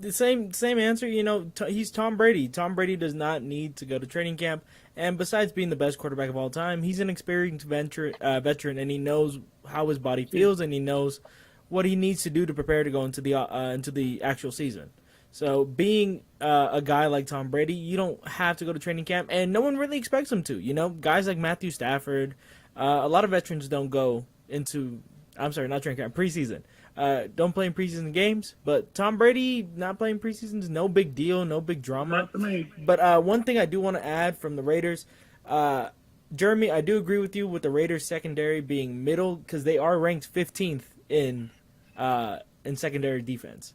The same answer. He's Tom Brady. Tom Brady does not need to go to training camp. And besides being the best quarterback of all time, he's an experienced veteran, and he knows how his body feels, and he knows what he needs to do to prepare to go into the actual season. So being a guy like Tom Brady, you don't have to go to training camp, and no one really expects him to. Guys like Matthew Stafford, a lot of veterans don't go into, not training camp, preseason. Don't play in preseason games, but Tom Brady not playing preseason is no big deal, no big drama. But one thing I do want to add from the Raiders, Jeremy, I do agree with you with the Raiders secondary being middle because they are ranked 15th in secondary defense.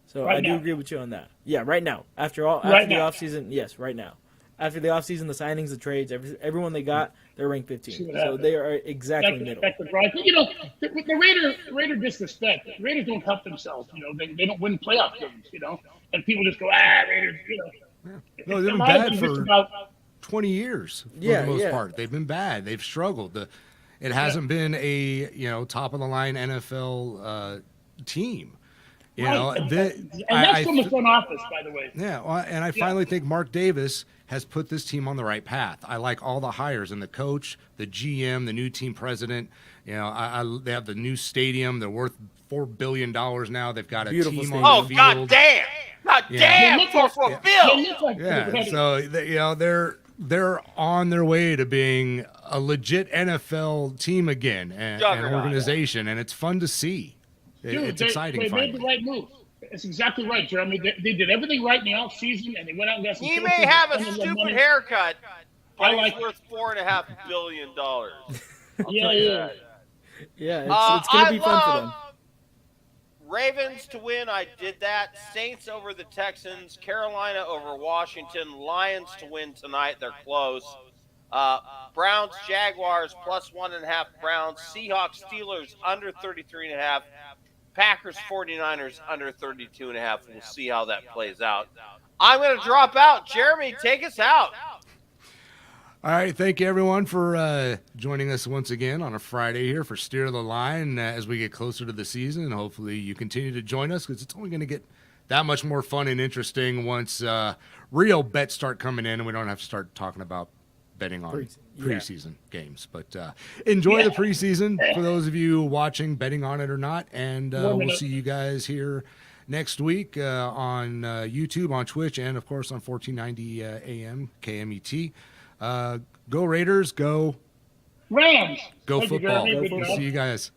So I do agree with you on that. Yeah, right now. After the offseason, yes, right now. After the offseason, the signings, the trades, everyone they got, they're ranked 15. So they are exactly middle. Right. The Raider disrespect. The Raiders don't help themselves. They don't win playoff games. And people just go, Raiders. No, they've been bad for 20 years for the most part. They've been bad. They've struggled. It hasn't been a top of the line NFL team. And that's from the front office, by the way. Yeah, and I finally think Mark Davis has put this team on the right path. I like all the hires and the coach, the GM, the new team president. They have the new stadium. They're worth $4 billion now. They've got a Beautiful team stadium. on the field. God damn, $4 billion. Yeah, so they're on their way to being a legit NFL team again and an organization, and it's fun to see. it's exciting. They finally. made the right move. It's exactly right, Jeremy. They did everything right in the offseason, and they went out and got some. He may have a coaches, stupid money. haircut, but I like he's worth $4.5 billion. Yeah. Yeah, it's gonna be fun for them. Ravens to win, I did that. Saints over the Texans. Carolina over Washington. Lions to win tonight. They're close. Browns, Jaguars plus 1.5 Browns. Seahawks, Steelers under 33.5. Packers, 49ers under 32.5. We'll see how that plays out. I'm going to drop out. Jeremy, take us out. All right, thank you everyone for joining us once again on a Friday here for Steer the Line as we get closer to the season. Hopefully you continue to join us because it's only going to get that much more fun and interesting once real bets start coming in and we don't have to start talking about betting on preseason games. But enjoy the preseason for those of you watching, betting on it or not, and we'll see you guys here next week on YouTube, on Twitch, and of course on 1490 AM KMET. Go Raiders, go Rams. Go Thank you, football. Jeremy. Good We'll job. see you guys.